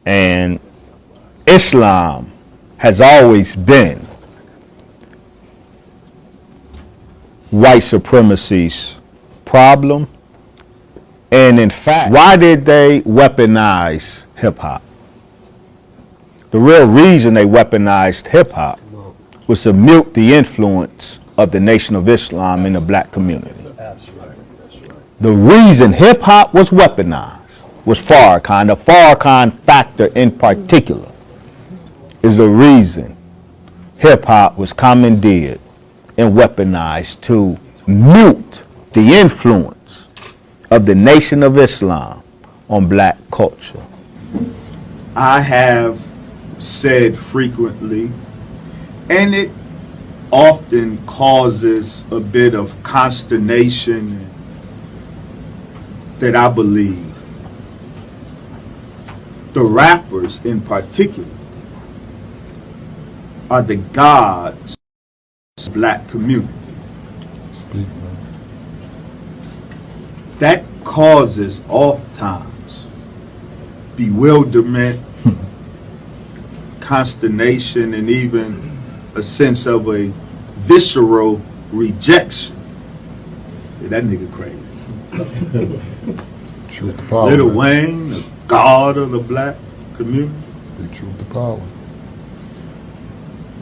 And Islam has always been white supremacy's problem. And in fact, why did they weaponize hip hop? The real reason they weaponized hip hop was to mute the influence of the Nation of Islam in the black community. The reason hip hop was weaponized was Farrakhan. The Farrakhan factor in particular is the reason hip hop was commandeered and weaponized to mute the influence of the Nation of Islam on black culture. I have said frequently, and it often causes a bit of consternation, that I believe the rappers in particular are the gods of the black community. That causes oftentimes bewilderment, consternation, and even a sense of a visceral rejection. Yeah, that nigga crazy. Truth to power. Lil Wayne, the god of the black community. The truth to power.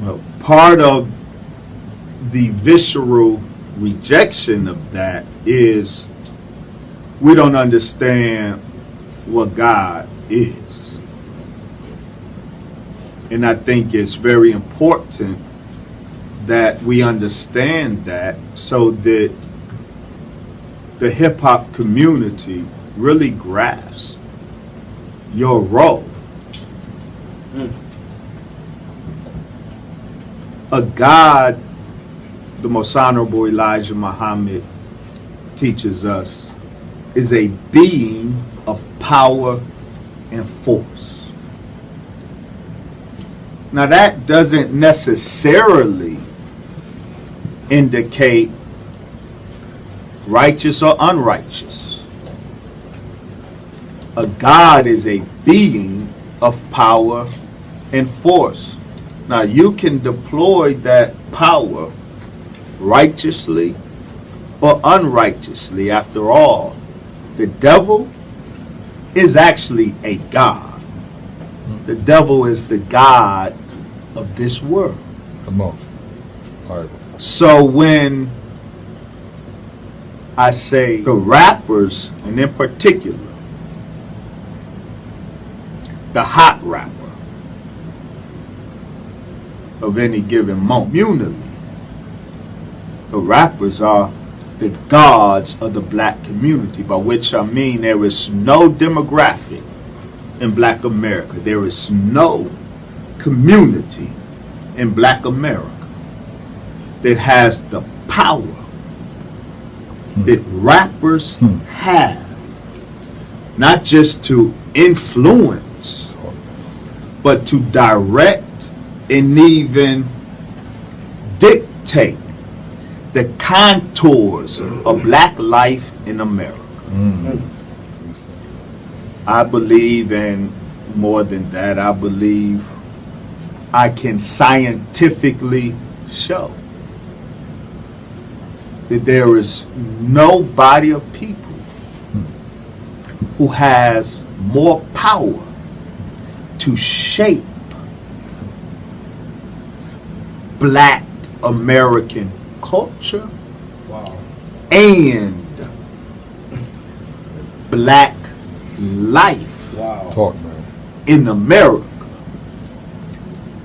Well, part of the visceral rejection of that is we don't understand what God is. And I think it's very important that we understand that, so that the hip hop community really grasps your role. A God, the most honorable Elijah Muhammad teaches us, is a being of power and force. Now that doesn't necessarily indicate righteous or unrighteous. A God is a being of power and force. Now you can deploy that power righteously or unrighteously. After all, the devil is actually a god. The devil is the god of this world. Come on. All right. So when I say the rappers, and in particular, the hot rapper of any given moment, communally, the rappers are the gods of the black community, by which I mean there is no demographic in black America. There is no community in black America that has the power that rappers have, not just to influence, but to direct and even dictate the contours of black life in America. I believe, and more than that, I believe I can scientifically show that there is no body of people who has more power to shape black American culture and black life Talk, man. in America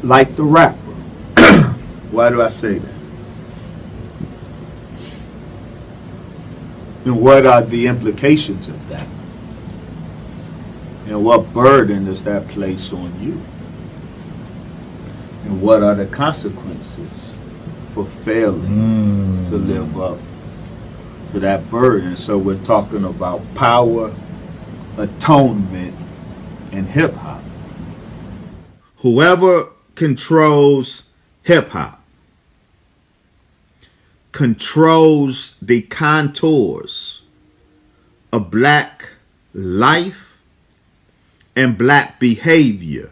like the rapper. Why do I say that? And what are the implications of that? And what burden does that place on you? And what are the consequences for failing to live up to that burden? So we're talking about power, atonement, and hip hop. Whoever controls hip hop controls the contours of black life and black behavior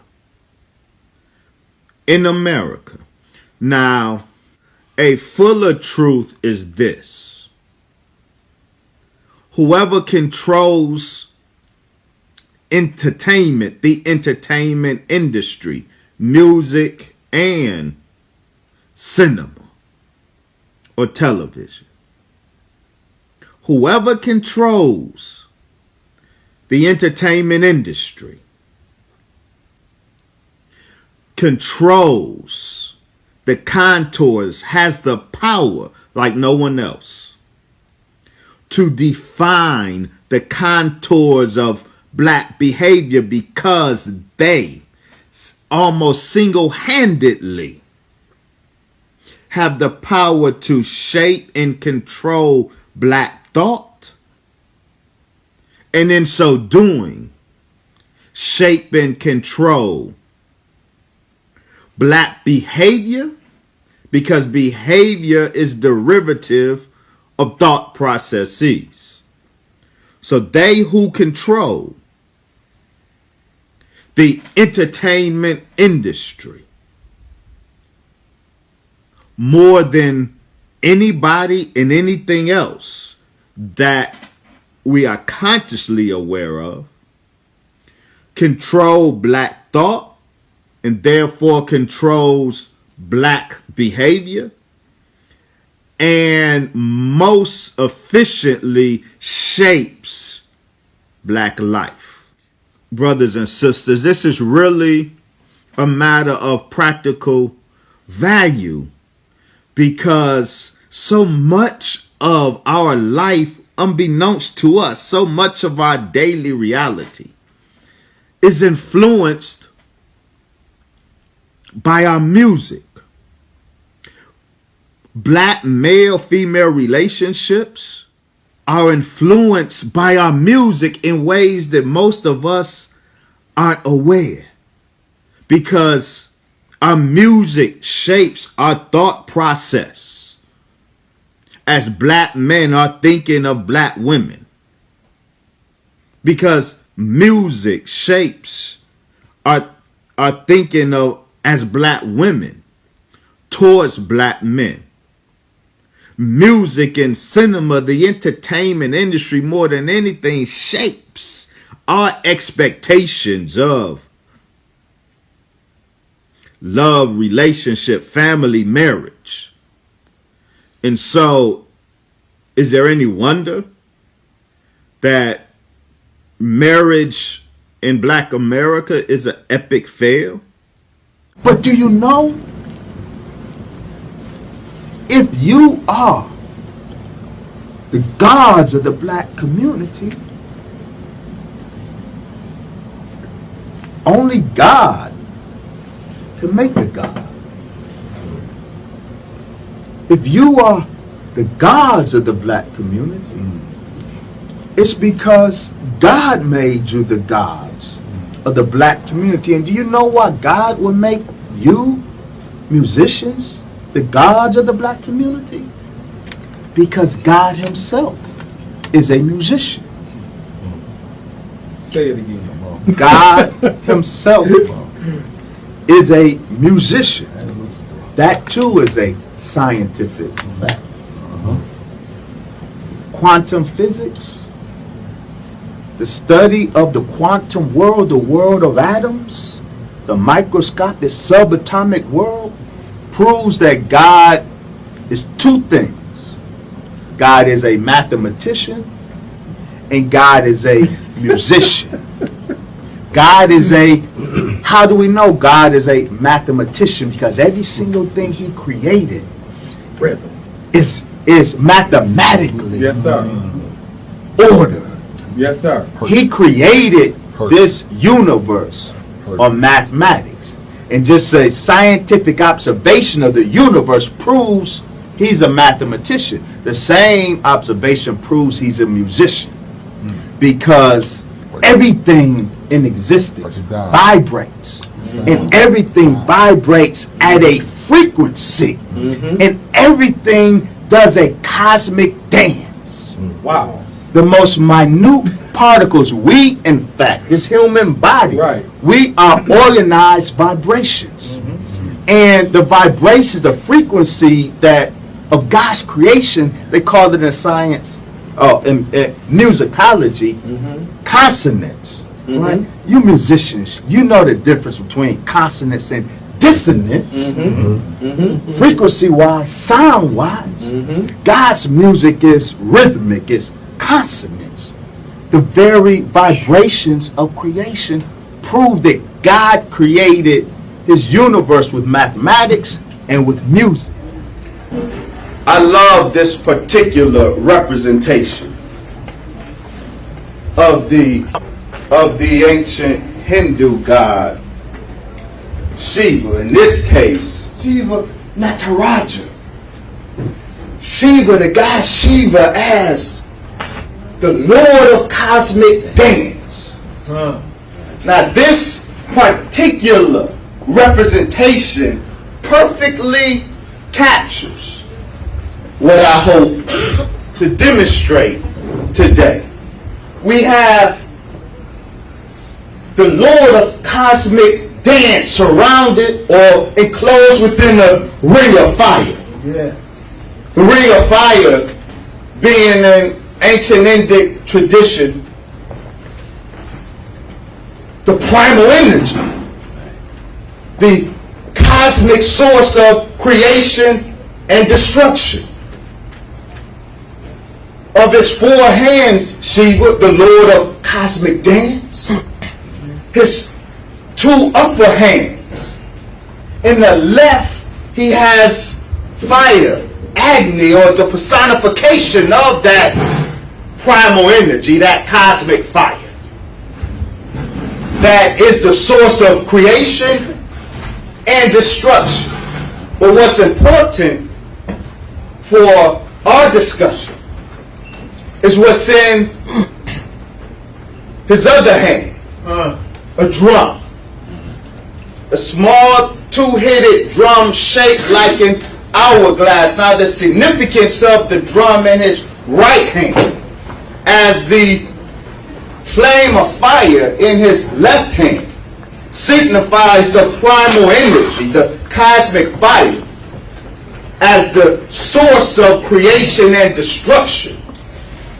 in America. Now, a fuller truth is this: whoever controls entertainment, the entertainment industry, music and cinema or television, whoever controls the entertainment industry controls the contours, has the power like no one else to define the contours of black behavior, because they almost single-handedly have the power to shape and control black thought, and in so doing, shape and control black behavior, because behavior is derivative of thought processes. So they who control the entertainment industry more than anybody and anything else that we are consciously aware of, control black thought and therefore controls black behavior, and most efficiently shapes black life. Brothers and sisters, this is really a matter of practical value, because so much of our life, unbeknownst to us, so much of our daily reality is influenced by our music. Black male-female relationships are influenced by our music in ways that most of us aren't aware, because our music shapes our thought process as black men are thinking of black women, because music shapes our thinking of as black women towards black men. Music and cinema, the entertainment industry, more than anything, shapes our expectations of love, relationship, family, marriage. And so, is there any wonder that marriage in Black America is an epic fail? But do you know, if you are the gods of the black community, only God can make a God. If you are the gods of the black community, it's because God made you the gods of the black community. And do you know why God would make you musicians the gods of the black community? Because God himself is a musician. Say it again. God himself is a musician. That too is a scientific fact. Quantum physics, the study of the quantum world, the world of atoms, the microscopic subatomic world, proves that God is two things. God is a mathematician and God is a musician. God is a, how do we know God is a mathematician? Because every single thing he created is mathematically Yes, sir. ordered. Yes, sir. He created this universe on mathematics. And just a scientific observation of the universe proves he's a mathematician. The same observation proves he's a musician. Because everything in existence vibrates. And everything vibrates at a frequency. And everything does a cosmic dance. Wow. The most minute particles. We, in fact, this human body, Right. we are organized vibrations. And the vibrations, the frequency that of God's creation, they call it in science, in musicology, consonants. Right? You musicians, you know the difference between consonants and dissonance. Frequency-wise, sound-wise. God's music is rhythmic, it's consonants. The very vibrations of creation prove that God created his universe with mathematics and with music. I love this particular representation of the ancient Hindu god Shiva. In this case, Shiva Nataraja. Shiva, the god Shiva, as the Lord of cosmic dance. Now this particular representation perfectly captures what I hope to demonstrate today. We have the Lord of cosmic dance surrounded or enclosed within a ring of fire. Yeah. The ring of fire being an ancient Indic tradition, the primal energy, the cosmic source of creation and destruction. Of his four hands, Shiva, the Lord of cosmic dance, his two upper hands. In the left, he has fire, Agni, or the personification of that primal energy, that cosmic fire. That is the source of creation and destruction. But what's important for our discussion is what's in his other hand, a drum. A small two-headed drum shaped like an hourglass. Now the significance of the drum in his right hand as the flame of fire in his left hand signifies the primal energy, the cosmic fire, as the source of creation and destruction.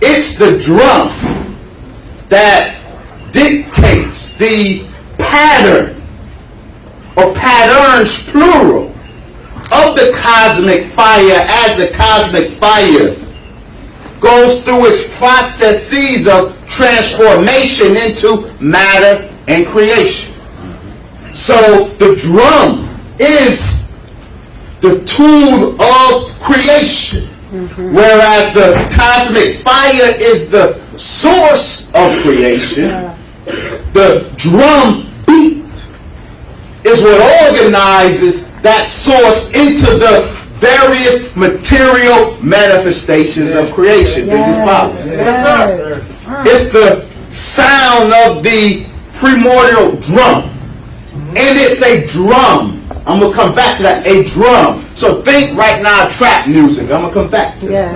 It's the drum that dictates the pattern or patterns, plural, of the cosmic fire as the cosmic fire goes through its processes of transformation into matter and creation. So the drum is the tool of creation, whereas the cosmic fire is the source of creation. The drum beat is what organizes that source into the various material manifestations of creation. Do you follow? Yes, sir. It's the sound of the primordial drum. And it's a drum. I'm going to come back to that. A drum. So think right now trap music. I'm going to come back to that.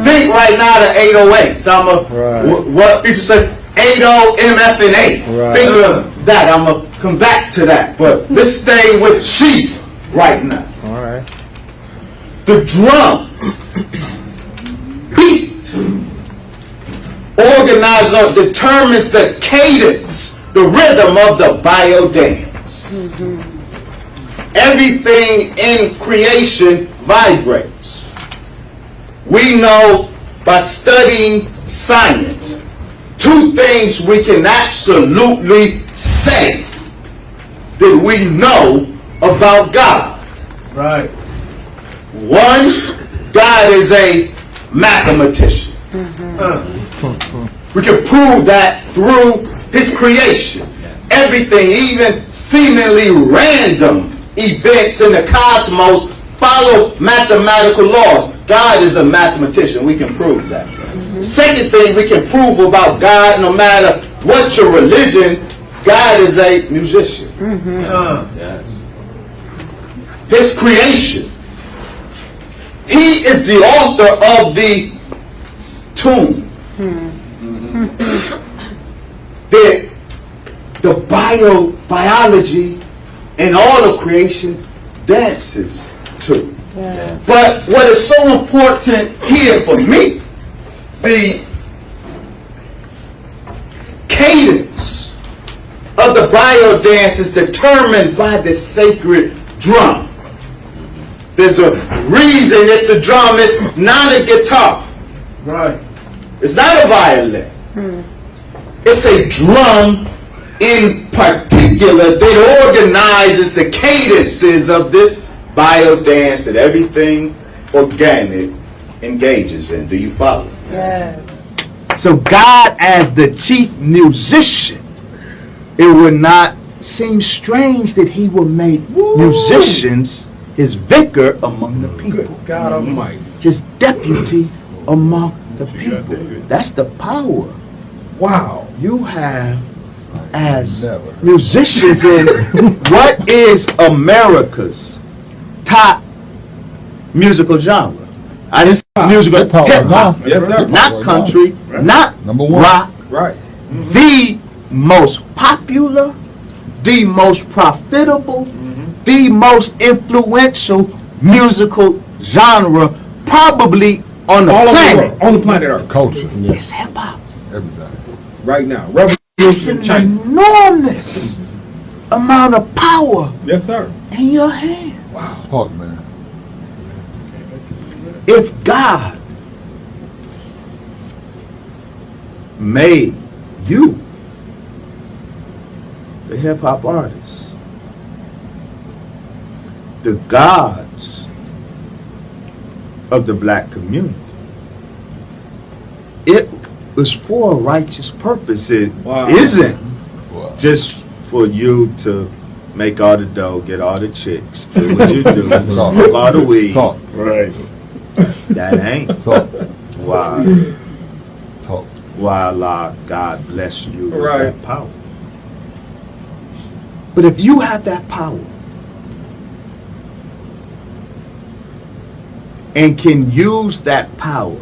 Think right now the 808. So I'm going to, what people say, 80, MF, and 8. Think of that. I'm going to come back to that. But let's stay with Shiva right now. All right. The drum beat organizes or determines the cadence, the rhythm of the bio dance. Everything in creation vibrates. We know by studying science, two things we can absolutely say that we know about God. Right. One, God is a mathematician. We can prove that through his creation. Everything, even seemingly random events in the cosmos, follow mathematical laws. God is a mathematician. We can prove that. Second thing we can prove about God, no matter what your religion, God is a musician. His creation. He is the author of the tune. that the biology and all of creation dances to. Yes. But what is so important here for me, the cadence of the bio dance is determined by the sacred drum. There's a reason it's the drum, it's not a guitar. Right. It's not a violin. It's a drum in particular that organizes the cadences of this bio dance that everything organic engages in. Do you follow? Yes. So God as the chief musician, it would not seem strange that he will make musicians his vicar among the people, God Almighty. his deputy among the people. That's the power Wow. you have as Never. musicians. And what is America's top musical genre? I didn't say musical, Hip hop. hip hop, Yes, sir. not country, not Number one. rock. Right. The most popular, the most profitable, the most influential musical genre probably on the All over the planet world. On the planet Earth. Culture. is hip hop. Everything. Right now. It's Revolution an China. enormous amount of power Yes, sir. in your hand. Talk, man. If God made you the hip hop artist, the gods of the black community, it was for a righteous purpose. It Wow. isn't Wow. just for you to make all the dough, get all the chicks, do what you do, smoke all the weed. Talk. Right. That ain't Talk. why Talk. Allah, God bless you with Right. that power. But if you have that power and can use that power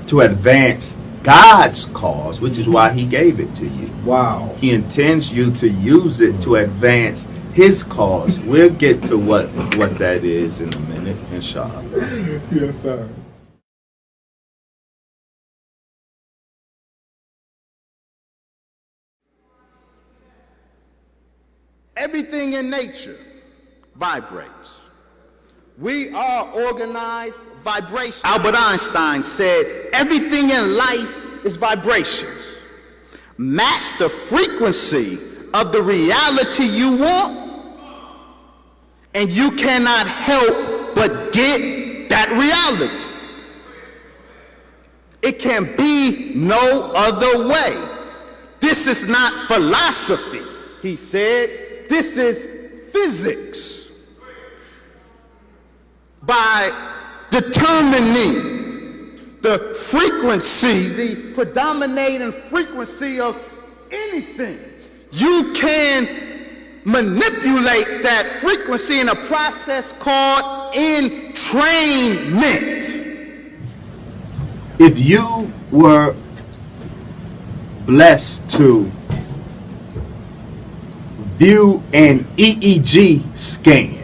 to advance God's cause, which is why he gave it to you, Wow. he intends you to use it to advance his cause. We'll get to what that is in a minute, inshallah. Yes, sir. Everything in nature vibrates. We are organized vibration. Albert Einstein said everything in life is vibrations. Match the frequency of the reality you want, and you cannot help but get that reality. It can be no other way. This is not philosophy, he said. This is physics. By determining the frequency, the predominating frequency of anything, you can manipulate that frequency in a process called entrainment. If you were blessed to view an EEG scan,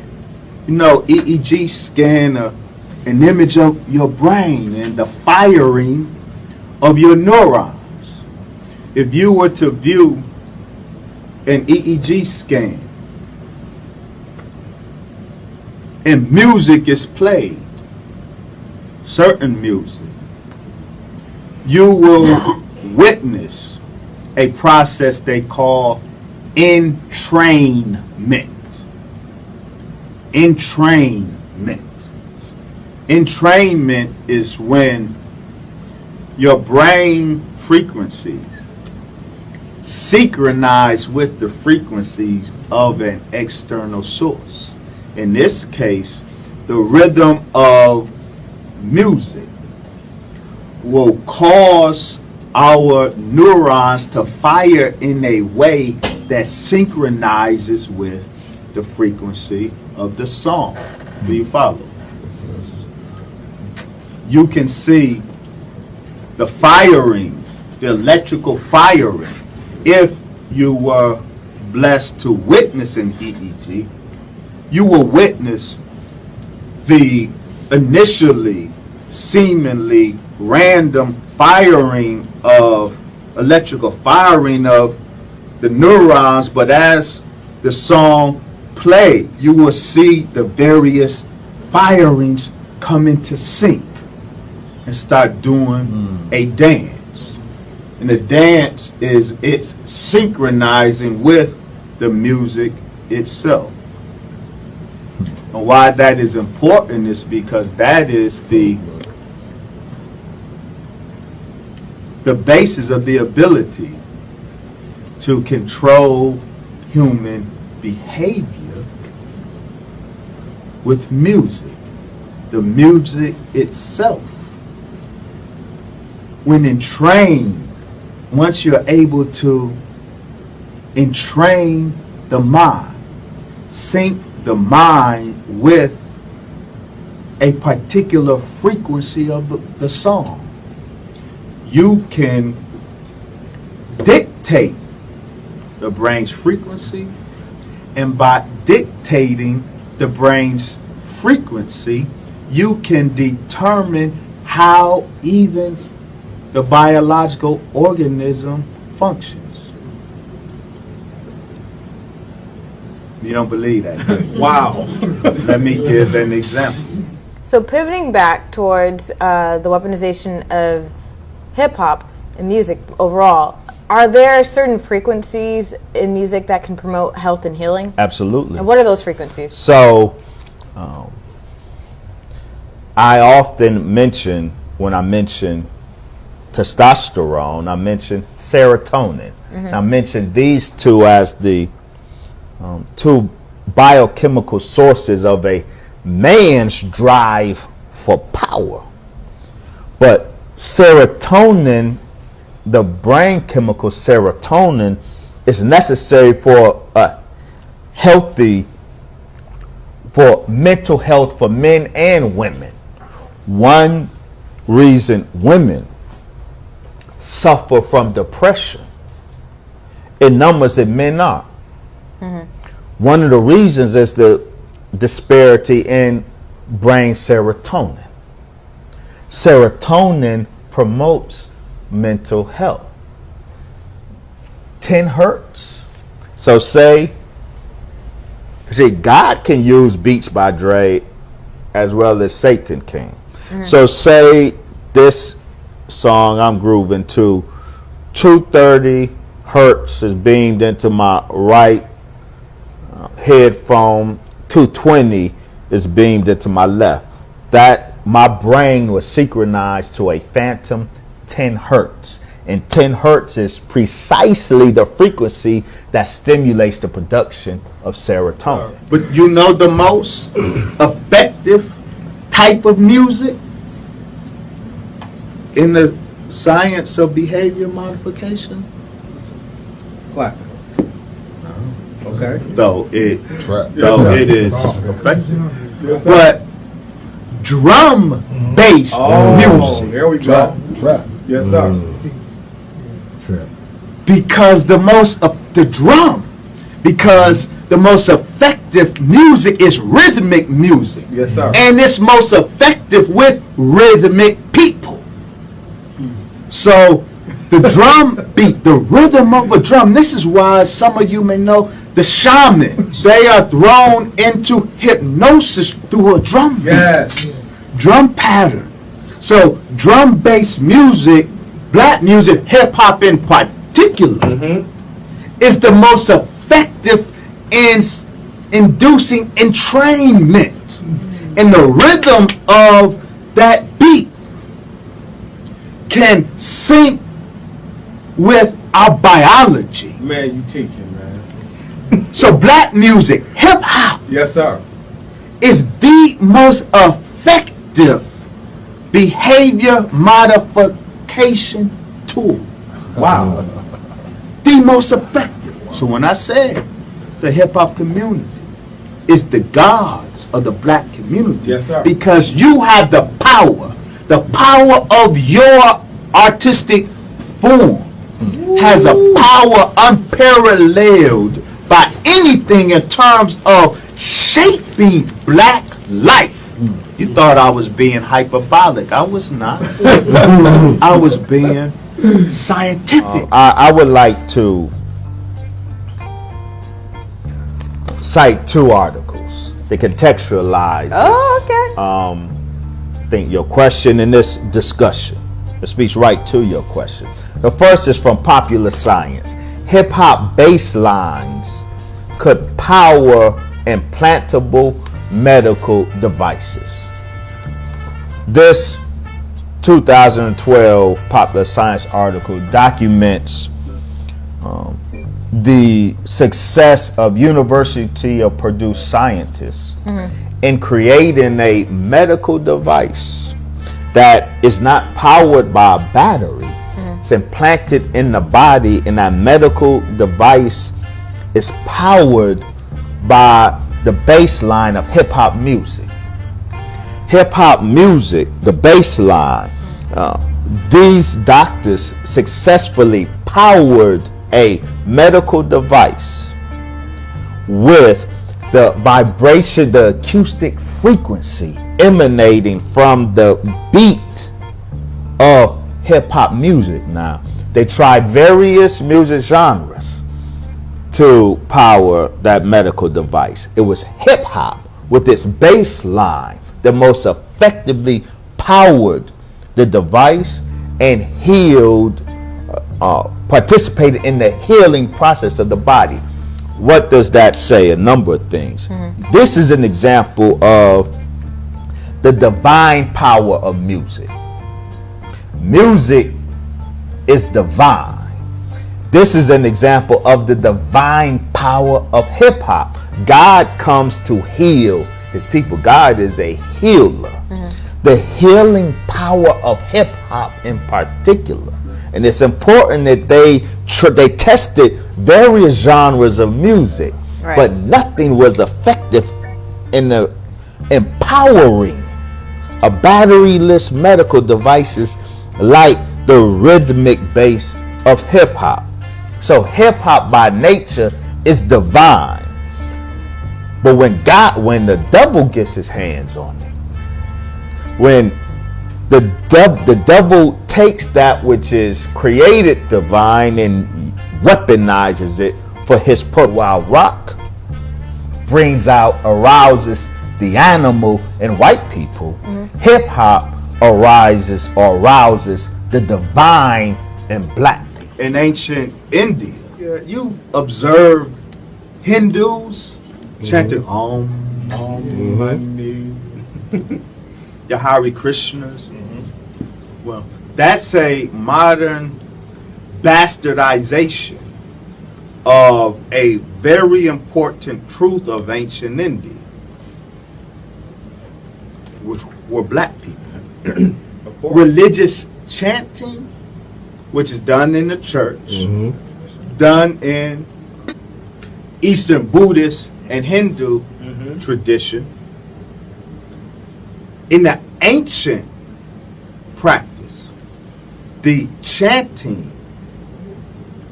you know, EEG scan an image of your brain and the firing of your neurons. If you were to view an EEG scan and music is played, certain music, you will witness a process they call entrainment. Entrainment. Entrainment is when your brain frequencies synchronize with the frequencies of an external source. In this case, the rhythm of music will cause our neurons to fire in a way that synchronizes with the frequency of the song. Do you follow? You can see the firing the electrical firing. If you were blessed to witness an EEG, you will witness the initially seemingly random firing of electrical firing of the neurons, but as the song played, you will see the various firings come into sync and start doing a dance. And the dance it's synchronizing with the music itself. And why that is important is because that is the basis of the ability to control human behavior with music. The music itself, when entrained, once you're able to entrain the mind, sync the mind with a particular frequency of the song, you can dictate the brain's frequency, and by dictating the brain's frequency, you can determine how even the biological organism functions. You don't believe that, do you? Wow. Let me give an example. So pivoting back towards the weaponization of hip-hop and music overall, are there certain frequencies in music that can promote health and healing? Absolutely. And what are those frequencies? So, I often mention, when I mention testosterone, I mention serotonin. I mention these two as the two biochemical sources of a man's drive for power. But serotonin, the brain chemical serotonin, is necessary for mental health for men and women. One reason women suffer from depression in numbers that men are. One of the reasons is the disparity in brain serotonin. Serotonin promotes mental health. 10 hertz. So see, God can use Beats by Dre as well as Satan can. So say this song I'm grooving to, 230 hertz is beamed into my right headphone, 220 is beamed into my left. That my brain was synchronized to a phantom 10 hertz. And 10 hertz is precisely the frequency that stimulates the production of serotonin. But you know the most effective type of music in the science of behavior modification? Classical. Okay. Though it Trap. it is effective. But drum-based music, There we Trap. go. Trap. Yes, sir. because the most effective music is rhythmic music. Yes, sir. And it's most effective with rhythmic people. So the drum beat, the rhythm of a drum, this is why some of you may know the shamans, they are thrown into hypnosis through a drum beat, Yes. drum pattern. So drum-based music, black music, hip-hop in particular, is the most effective in inducing entrainment. And the rhythm of that beat can sync with our biology. Man, you teaching, man. So black music, hip-hop, Yes, sir. is the most effective behavior modification tool. Wow. The most effective. So when I said the hip-hop community is the gods of the black community, Yes, sir. because you have the power of your artistic form has a power unparalleled by anything in terms of shaping black life. You thought I was being hyperbolic. I was not. I was being scientific. I would like to cite 2 articles to contextualize I think your question in this discussion. It speaks right to your question. The first is from Popular Science. Hip-hop bass lines could power implantable medical devices. This 2012 Popular Science article documents the success of University of Purdue scientists in creating a medical device that is not powered by a battery. It's implanted in the body, and that medical device is powered by the bass line of hip-hop music. Hip-hop music, the bass line, these doctors successfully powered a medical device with the vibration, the acoustic frequency emanating from the beat of hip-hop music. Now, they tried various music genres to power that medical device. It was hip-hop with its bass line that most effectively powered the device and healed, participated in the healing process of the body. What does that say? A number of things. This is an example of the divine power of music. Music is divine. This is an example of the divine power of hip hop. God comes to heal his people. God is a healer. The healing power of hip hop in particular. And it's important that they tested various genres of music, but nothing was effective in the empowering a batteryless medical devices like the rhythmic bass of hip hop. So hip hop by nature is divine. But when the devil gets his hands on it, when the devil takes that which is created divine and weaponizes it for his purpose, while rock arouses the animal in white people, hip hop arouses the divine in black people. In ancient India, you observed Hindus chanting Om, the Hare Krishnas. Well, that's a modern bastardization of a very important truth of ancient India, which were black people. Religious chanting, which is done in the church, done in Eastern Buddhist and Hindu tradition. In the ancient practice, the chanting,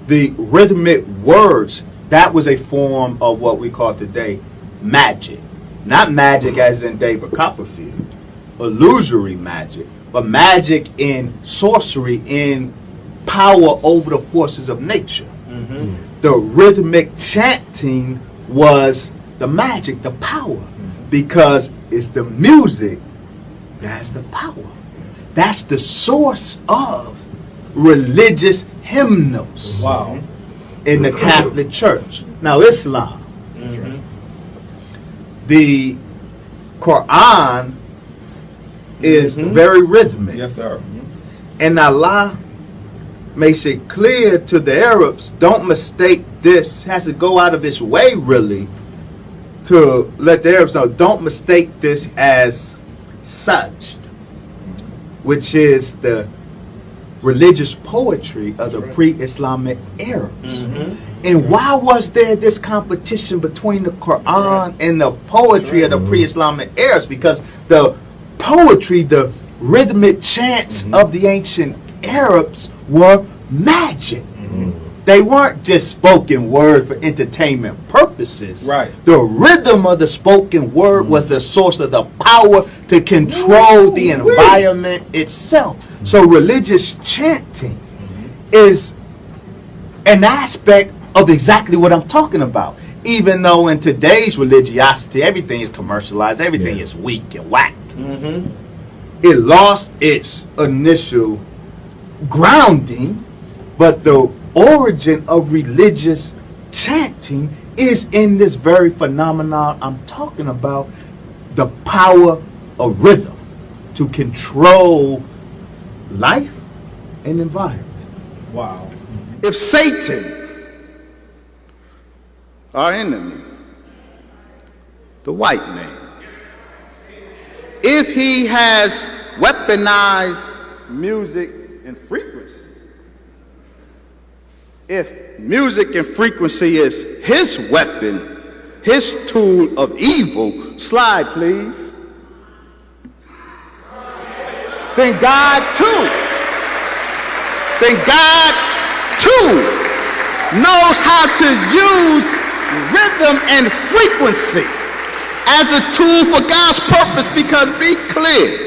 the rhythmic words, that was a form of what we call today magic. Not magic as in David Copperfield, illusory magic, but magic in sorcery, in power over the forces of nature. The rhythmic chanting was the magic, the power, because it's the music that's the power. That's the source of religious hymnals in the Catholic Church. Now, Islam, the Quran is very rhythmic. Yes, sir. And Allah makes it clear to the Arabs, don't mistake this, has to go out of its way really to let the Arabs know, don't mistake this as such, which is the religious poetry of the pre-Islamic Arabs. And why was there this competition between the Quran and the poetry of the pre-Islamic Arabs? Because the poetry, the rhythmic chants of the ancient Arabs were magic. They weren't just spoken word for entertainment purposes. Right. The rhythm of the spoken word was the source of the power to control the environment itself. So religious chanting is an aspect of exactly what I'm talking about. Even though in today's religiosity, everything is commercialized, everything is weak and whack. It lost its initial grounding, but the origin of religious chanting is in this very phenomenon I'm talking about, the power of rhythm to control life and environment. Wow. If Satan, our enemy, the white man, if he has weaponized music and frequency, if music and frequency is his weapon, his tool of evil, slide please, then God too knows how to use rhythm and frequency as a tool for God's purpose, because be clear,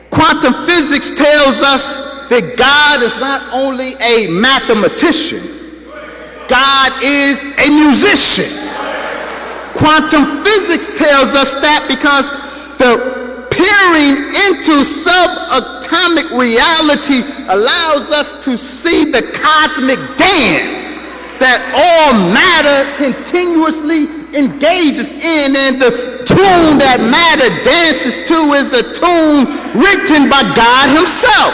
quantum physics tells us that God is not only a mathematician, God is a musician. Quantum physics tells us that because the peering into subatomic reality allows us to see the cosmic dance that all matter continuously engages in, and the tune that matter dances to is a tune written by God himself.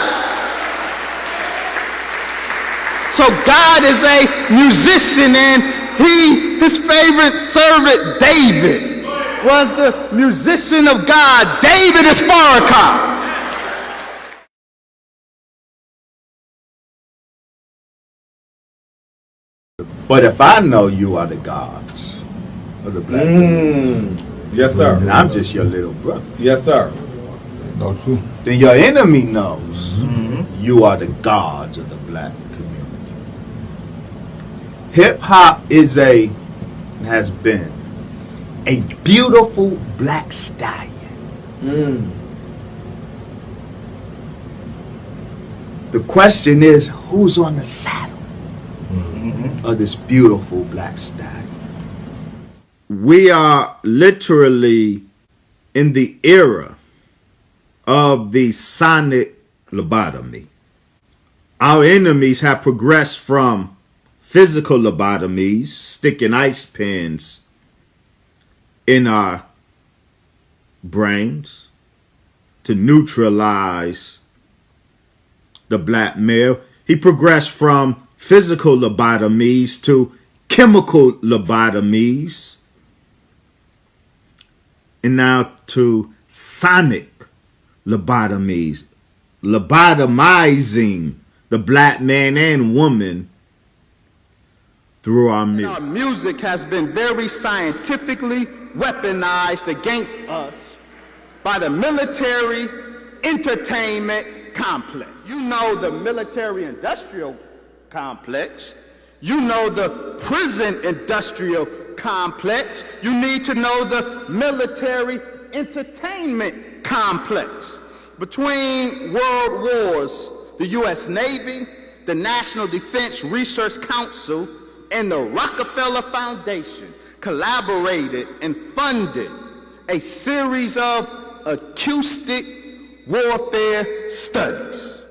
So God is a musician, and his favorite servant David was the musician of God. David is Farrakhan. But if I know you are the gods of the black community, Yes, sir. and I'm just your little brother, Yes, sir. No, too. then your enemy knows you are the gods of the black community. Hip hop has been a beautiful black stallion. The question is, who's on the saddle of this beautiful black stallion? We are literally in the era of the sonic lobotomy. Our enemies have progressed from physical lobotomies, sticking ice pins in our brains to neutralize the black male. He progressed from physical lobotomies to chemical lobotomies, and now to sonic lobotomies, lobotomizing the black man and woman through our music. Our music has been very scientifically weaponized against us by the military entertainment complex. You know the military industrial complex. You know the prison industrial complex. You need to know the military entertainment complex. Between world wars, the U.S. Navy, the National Defense Research Council, and the Rockefeller Foundation collaborated and funded a series of acoustic warfare studies,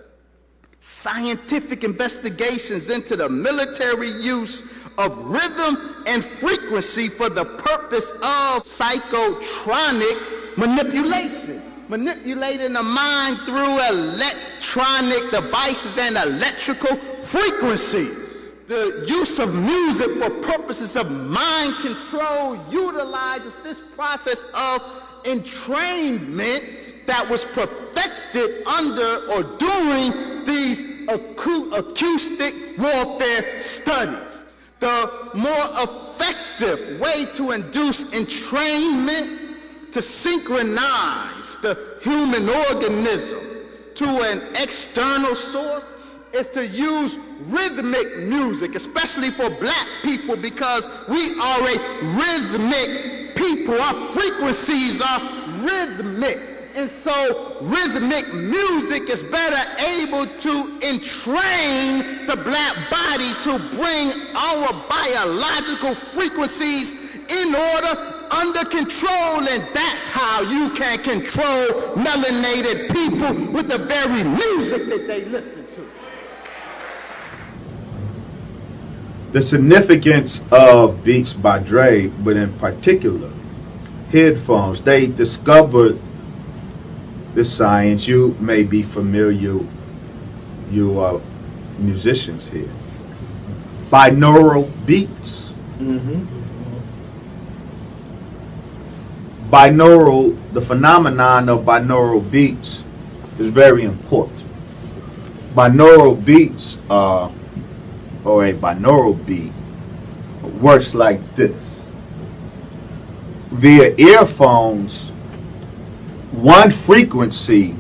scientific investigations into the military use of rhythm and frequency for the purpose of psychotronic manipulation, manipulating the mind through electronic devices and electrical frequencies. The use of music for purposes of mind control utilizes this process of entrainment that was perfected under or during these acoustic warfare studies. The more effective way to induce entrainment to synchronize the human organism to an external source is to use rhythmic music, especially for black people, because we are a rhythmic people. Our frequencies are rhythmic. And so rhythmic music is better able to entrain the black body to bring our biological frequencies in order, under control, and that's how you can control melanated people with the very music that they listen to. The significance of Beats by Dre, but in particular, headphones, they discovered the science. You may be familiar, you are musicians here. Binaural beats. Binaural, the phenomenon of binaural beats is very important. Binaural beats are, or a binaural beat, works like this. Via earphones, one frequency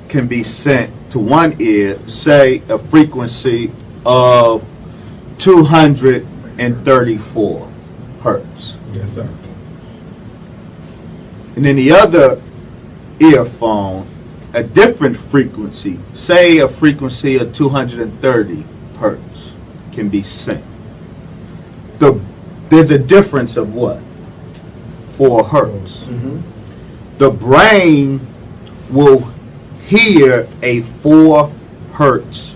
can be sent to one ear, say a frequency of 234 hertz. Yes, sir. And then the other earphone, a different frequency, say a frequency of 230 hertz, can be sent. There's a difference of what? 4 hertz. The brain will hear a 4 hertz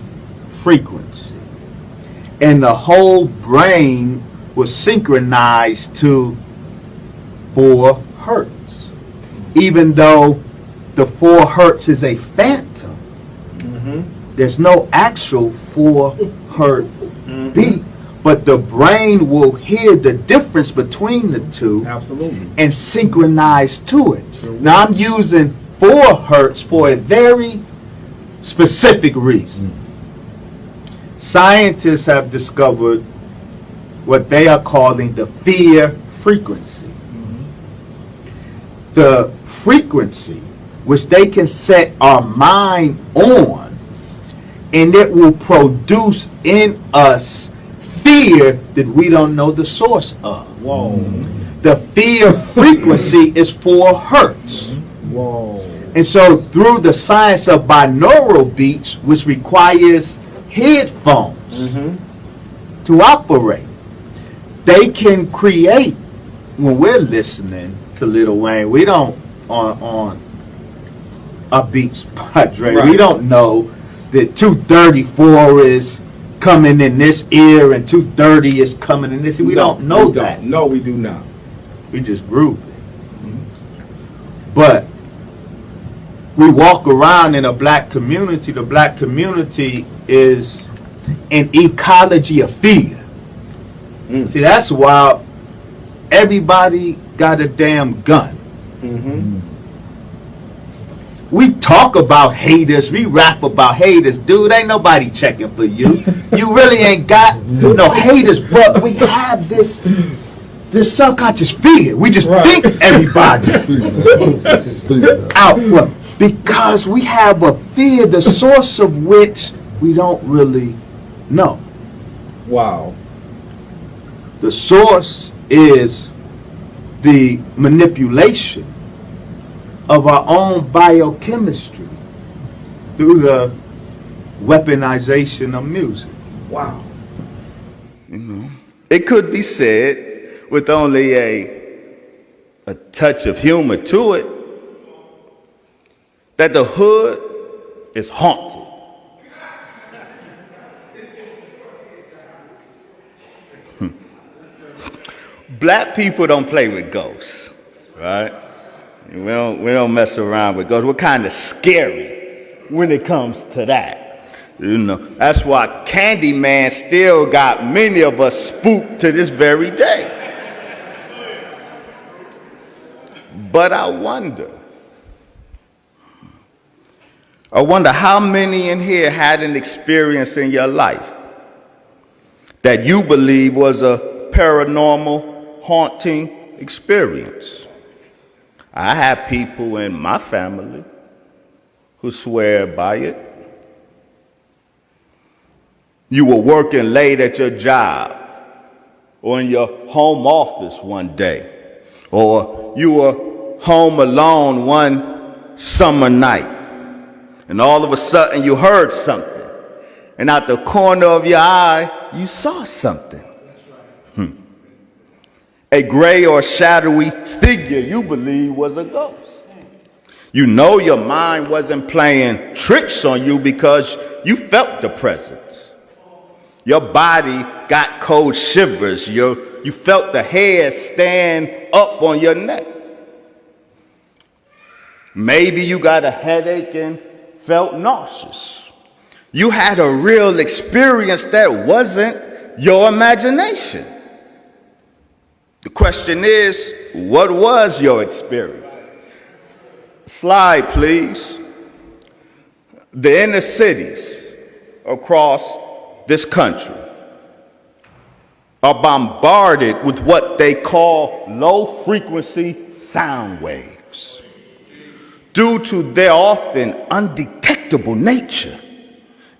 frequency, and the whole brain will synchronize to 4 hertz. Even though the 4 hertz is a phantom, there's no actual 4 hertz beat, but the brain will hear the difference between the two. Absolutely. And synchronize to it. Now I'm using 4 hertz for a very specific reason. Scientists have discovered what they are calling the fear frequency. The frequency which they can set our mind on, and it will produce in us fear that we don't know the source of. Whoa. The fear frequency is 4 hertz. Whoa. And so through the science of binaural beats, which requires headphones to operate, they can create, when we're listening to Lil Wayne, we don't, on a Beats by Dre, we don't know that 234 is coming in this ear and 230 is coming in this ear. We don't know that. No, we do not. We just groove it. But we walk around in a black community. The black community is an ecology of fear. See, that's why everybody got a damn gun. We talk about haters. We rap about haters. Dude, ain't nobody checking for you. You really ain't got no haters, but we have this subconscious fear. We just think everybody out. Well, because we have a fear, the source of which we don't really know. Wow. The source is the manipulation of our own biochemistry through the weaponization of music. Wow. You know, it could be said with only a touch of humor to it that the hood is haunted. Black people don't play with ghosts, right? We don't mess around with ghosts. We're kind of scary when it comes to that. You know, that's why Candyman still got many of us spooked to this very day. But I wonder how many in here had an experience in your life that you believe was a paranormal haunting experience. I have people in my family who swear by it. You were working late at your job or in your home office one day, or you were home alone one summer night, and all of a sudden you heard something, and out the corner of your eye, you saw something. A gray or shadowy figure you believe was a ghost. You know your mind wasn't playing tricks on you because you felt the presence. Your body got cold shivers. You felt the hair stand up on your neck. Maybe you got a headache and felt nauseous. You had a real experience that wasn't your imagination. The question is, what was your experience? Slide, please. The inner cities across this country are bombarded with what they call low-frequency sound waves. Due to their often undetectable nature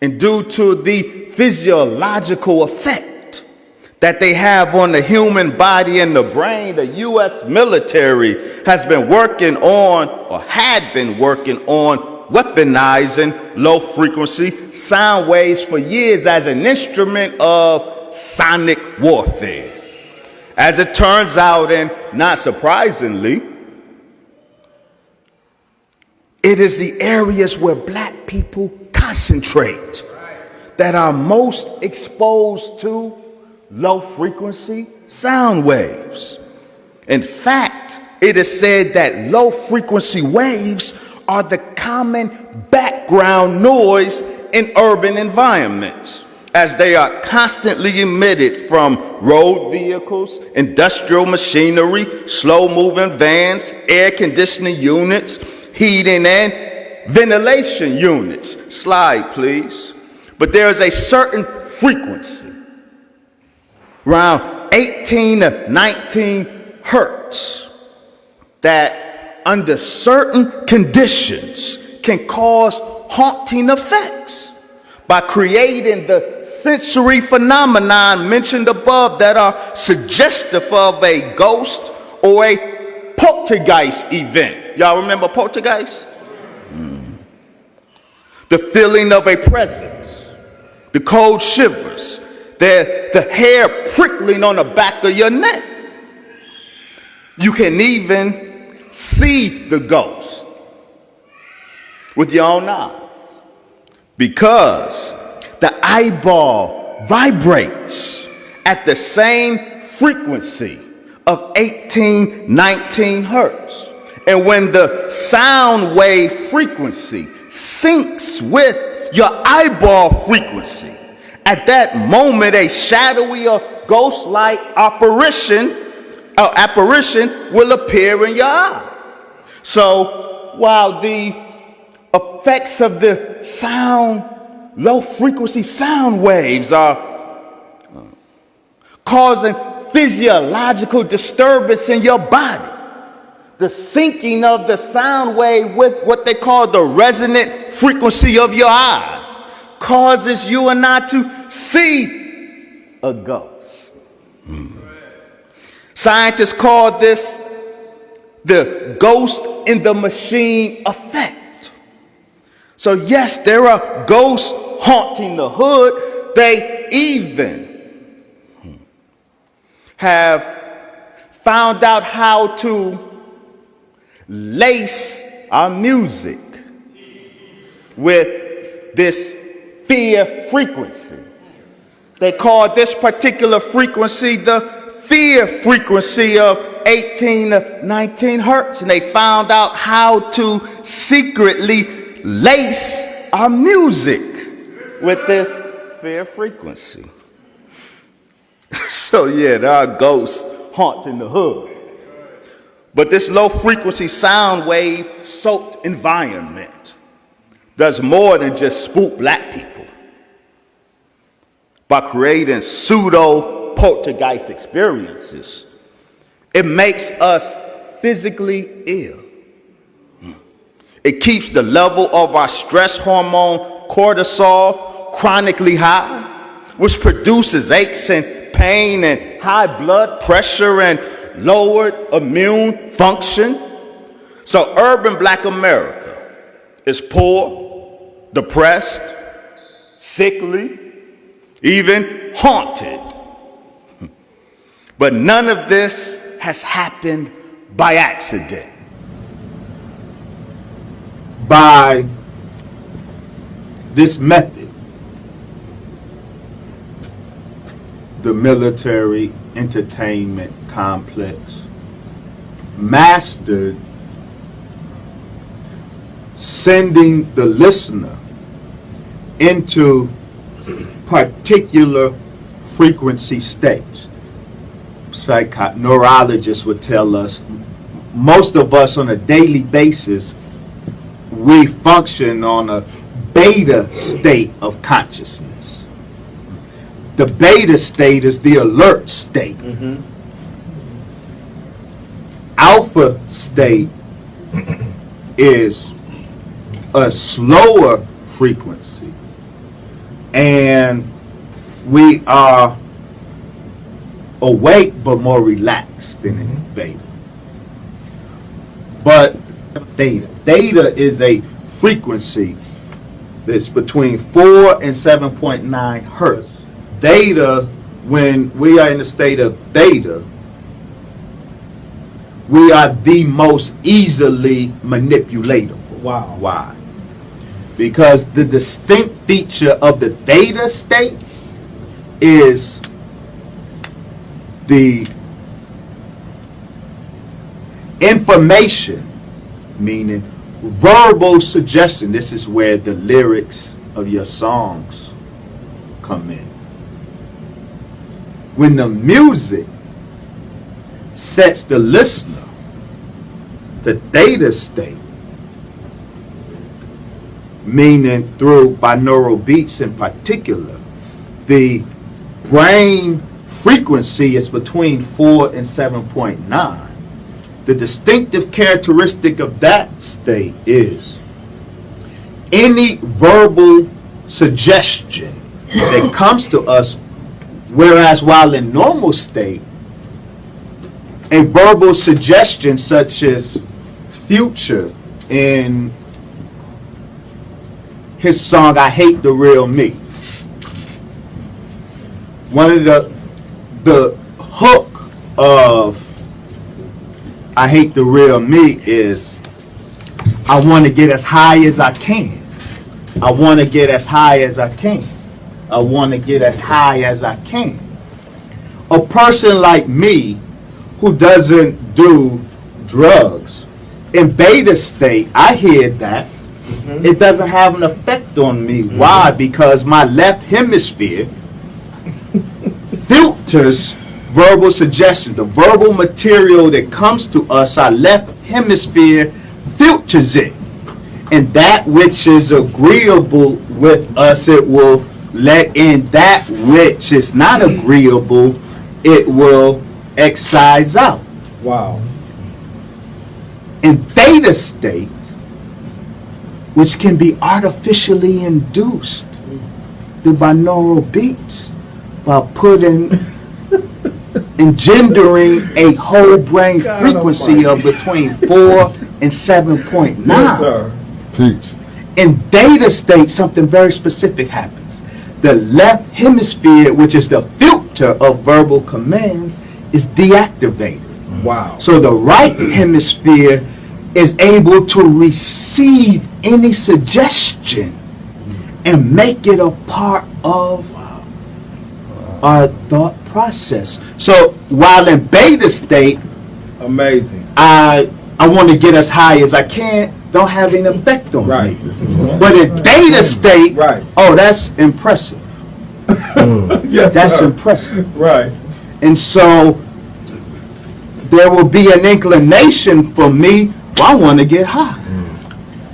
and due to the physiological effect that they have on the human body and the brain, the U.S. military has been working on, or had been working on, weaponizing low-frequency sound waves for years as an instrument of sonic warfare. As it turns out, and not surprisingly, it is the areas where black people concentrate that are most exposed to low-frequency sound waves. In fact, it is said that low-frequency waves are the common background noise in urban environments, as they are constantly emitted from road vehicles, industrial machinery, slow-moving vans, air conditioning units, heating and ventilation units. Slide, please. But there is a certain frequency, around 18 to 19 hertz, that under certain conditions can cause haunting effects by creating the sensory phenomenon mentioned above that are suggestive of a ghost or a poltergeist event. Y'all remember poltergeist? The feeling of a presence, the cold shivers, the hair prickling on the back of your neck. You can even see the ghost with your own eyes because the eyeball vibrates at the same frequency of 18, 19 hertz. And when the sound wave frequency syncs with your eyeball frequency, at that moment, a shadowy or ghost-like apparition will appear in your eye. So while the effects of the sound, low-frequency sound waves are causing physiological disturbance in your body, the syncing of the sound wave with what they call the resonant frequency of your eye causes you and I to see a ghost. Scientists call this the ghost in the machine effect. So yes, there are ghosts haunting the hood. They even have found out how to lace our music with this fear frequency. They call this particular frequency the fear frequency of 18 to 19 hertz. And they found out how to secretly lace our music with this fear frequency. So yeah, there are ghosts haunting the hood. But this low frequency sound wave soaked environment does more than just spook black people by creating pseudo poltergeist experiences. It makes us physically ill. It keeps the level of our stress hormone cortisol chronically high. which produces aches and pain and high blood pressure and lowered immune function. So urban black America is poor, depressed, sickly, even haunted. But none of this has happened by accident. By this method, the military entertainment complex mastered sending the listener into particular frequency states. Neurologists would tell us, most of us on a daily basis, we function on a beta state of consciousness. The beta state is the alert state. Alpha state is a slower frequency, and we are awake but more relaxed than in beta. But theta is a frequency that's between 4 and 7.9 hertz. Theta, when we are in a state of theta, we are the most easily manipulatable. Wow. Why? Because the distinct feature of the theta state is the information, meaning verbal suggestion. This is where the lyrics of your songs come in. When the music sets the listener to theta state, meaning through binaural beats in particular, the brain frequency is between 4 and 7.9. The distinctive characteristic of that state is any verbal suggestion that comes to us, whereas while in normal state, a verbal suggestion such as Future in his song I Hate the Real Me, one of the hook of I Hate the Real Me is, I want to get as high as I can. I want to get as high as I can. I want to get as high as I can. A person like me who doesn't do drugs, in beta state, I hear that. It doesn't have an effect on me. Why? Because my left hemisphere filters verbal suggestion. The verbal material that comes to us, our left hemisphere filters it. And that which is agreeable with us, it will let in. That which is not agreeable, it will excise out. Wow. In theta state, which can be artificially induced through binaural beats by engendering a whole brain God frequency almighty. of between 4 and 7.9. Yes, sir. Teach. In theta state, something very specific happens. The left hemisphere, which is the filter of verbal commands, is deactivated. Wow. So the right hemisphere is able to receive any suggestion and make it a part of our thought process. So while in beta state, Amazing. I want to get as high as I can, don't have any effect on Right. me. But in theta state, Right. oh, that's impressive. Yes, That's sir. impressive. Right. And so there will be an inclination for me, well, I want to get high.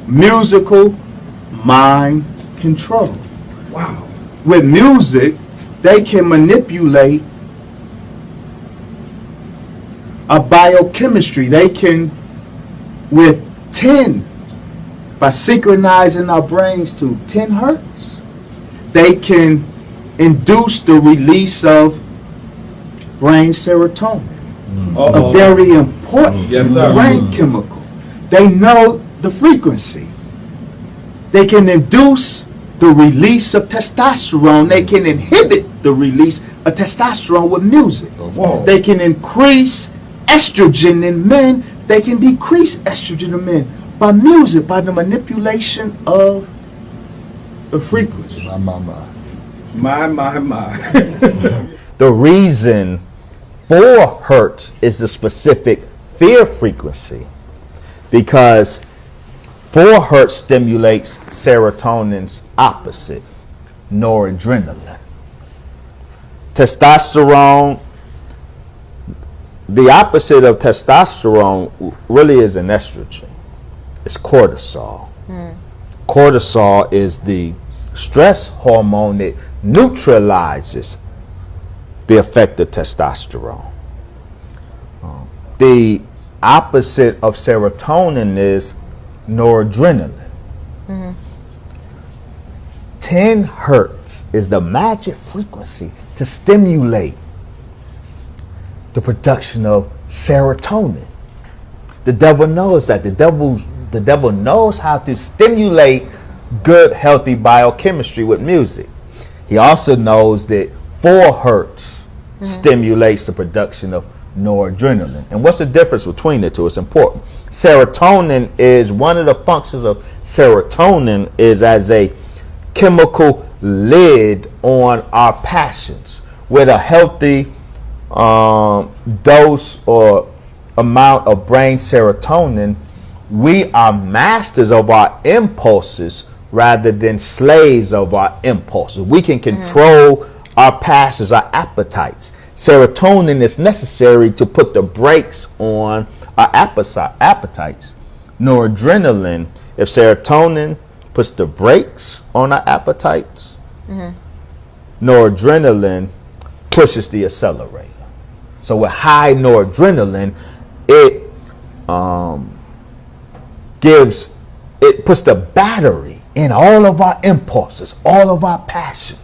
Musical mind control. Wow. With music, they can manipulate a biochemistry. They can, with 10, by synchronizing our brains to 10 hertz, they can induce the release of brain serotonin, a Uh-oh. very important Yes, sir. brain chemical. They know the frequency. They can induce the release of testosterone. They can inhibit the release of testosterone with music. Whoa. They can increase estrogen in men. They can decrease estrogen in men by music, by the manipulation of the frequency. My. The reason 4 hertz is the specific fear frequency because 4 hertz stimulates serotonin's opposite, noradrenaline. Testosterone, the opposite of testosterone really is an estrogen. It's cortisol. Cortisol is the stress hormone that neutralizes the effect of testosterone. The opposite of serotonin is noradrenaline. 10 hertz is the magic frequency to stimulate the production of serotonin. The devil knows that. The devil knows how to stimulate good, healthy biochemistry with music. He also knows that 4 hertz stimulates the production of noradrenaline. And what's the difference between the two? It's important. Serotonin is one of the functions of serotonin is as a chemical lid on our passions. With a healthy dose or amount of brain serotonin, we are masters of our impulses rather than slaves of our impulses. We can control our passions, our appetites. Serotonin is necessary to put the brakes on our appetites. Noradrenaline, if serotonin puts the brakes on our appetites, noradrenaline pushes the accelerator. So with high noradrenaline, it puts the battery in all of our impulses, all of our passions.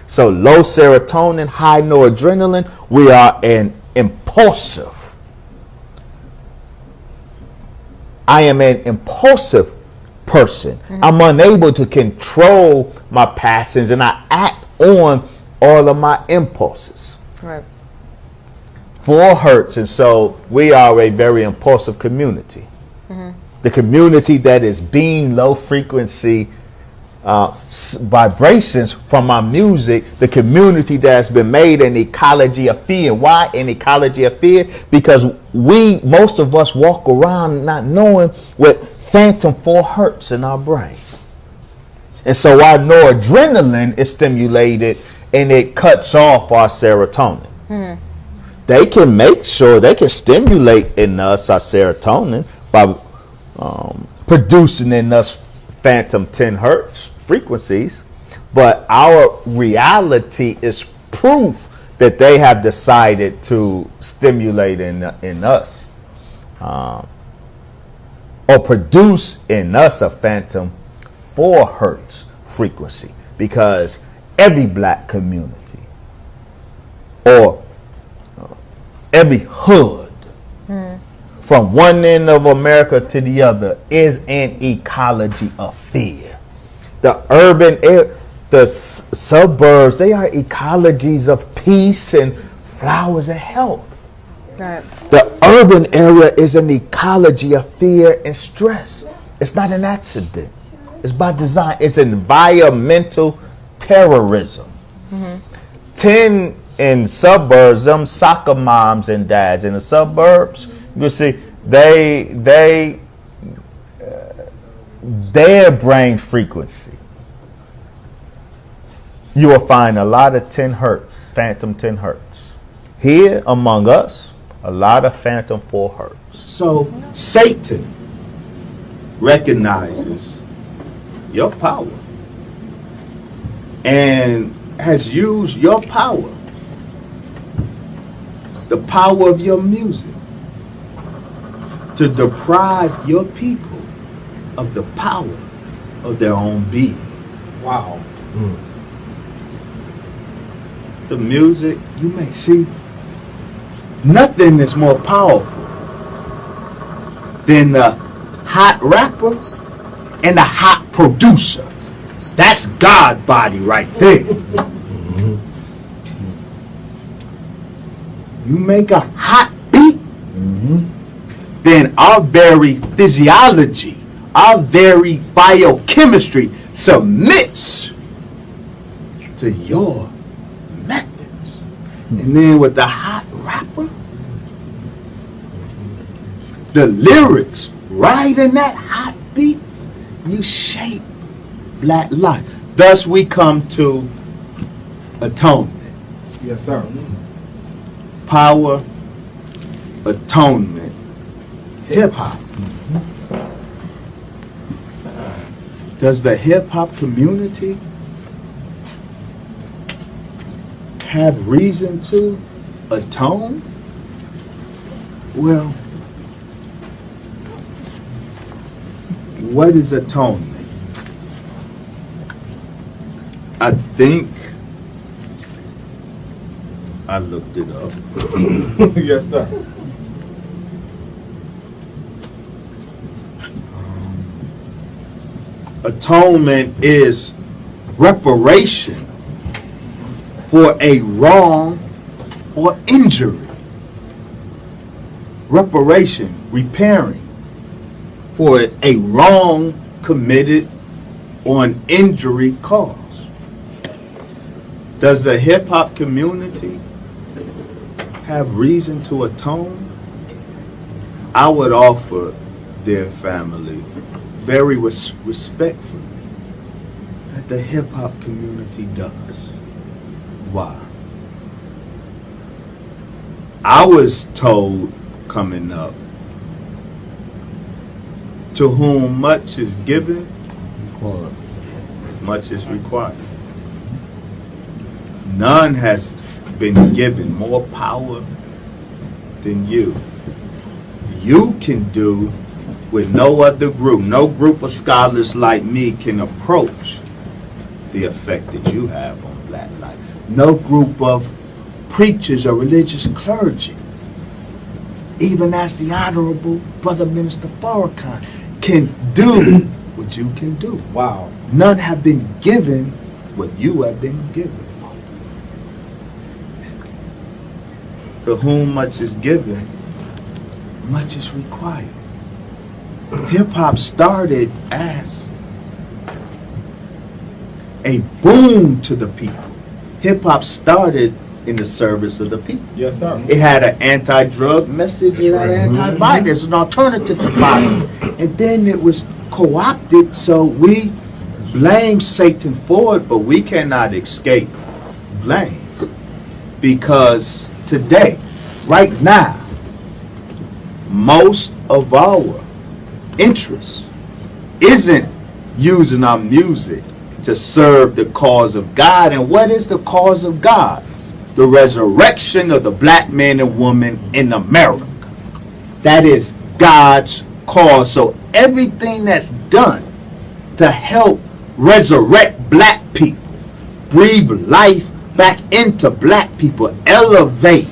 So low serotonin, high noradrenaline, we are an impulsive. I am an impulsive person. I'm unable to control my passions and I act on all of my impulses. Right. 4 hertz, and so we are a very impulsive community. The community that is being low frequency vibrations from our music, the community that has been made an ecology of fear. Why an ecology of fear? Because most of us walk around not knowing what phantom 4 hertz in our brain. And so our noradrenaline is stimulated and it cuts off our serotonin. They can make sure they can stimulate in us our serotonin by producing in us phantom 10 hertz frequencies, but our reality is proof that they have decided to stimulate in us or produce in us a phantom 4 hertz frequency, because every black community or every hood from one end of America to the other is an ecology of fear. The urban air, the suburbs, they are ecologies of peace and flowers and health. Right. The urban area is an ecology of fear and stress. It's not an accident. It's by design. It's environmental terrorism. 10 in suburbs, them soccer moms and dads in the suburbs, you see, their brain frequency, you will find a lot of 10 hertz, phantom 10 hertz. Here among us, a lot of phantom 4 hertz. So Satan recognizes your power and has used your power, the power of your music, to deprive your people of the power of their own being. Wow. the music, you may see nothing is more powerful than the hot rapper and the hot producer. That's God body right there. You make a hot beat, then our very physiology, our very biochemistry submits to your methods. And then with the hot rapper, the lyrics right in that hot beat, you shape black life. Thus we come to atonement. Yes, sir. Power, atonement, hip hop. Does the hip hop community have reason to atone? Well, what is atonement? I think I looked it up. Yes, sir. Atonement is reparation for a wrong or injury. Reparation, repairing for a wrong committed or an injury caused. Does the hip hop community have reason to atone? I would offer their family very respectfully that the hip hop community does. Why? I was told coming up, to whom much is given, Required. much is required. None has been given more power than you. You can do with no other group. No group of scholars like me can approach the effect that you have on black life. No group of preachers or religious clergy, even as the Honorable Brother Minister Farrakhan, can do what you can do. Wow. None have been given what you have been given. To whom much is given, much is required. Hip-hop started as a boon to the people. Hip-hop started in the service of the people. Yes, sir. It had an anti-drug message, it had an anti-violence, an alternative to violence. And then it was co-opted, so we blame Satan for it, but we cannot escape blame. Because today, right now, most of our interest isn't using our music to serve the cause of God. And what is the cause of God? The resurrection of the black man and woman in America. That is God's cause. So everything that's done to help resurrect black people, breathe life back into black people, elevate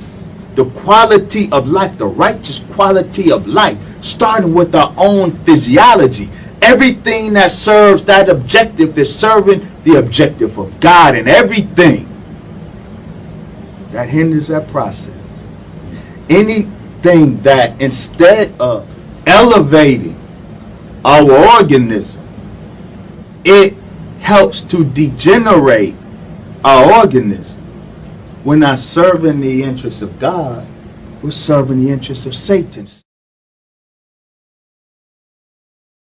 the quality of life, the righteous quality of life, starting with our own physiology. Everything that serves that objective is serving the objective of God, and everything that hinders that process, anything that instead of elevating our organism, it helps to degenerate our organism. We're not serving the interests of God, we're serving the interests of Satan.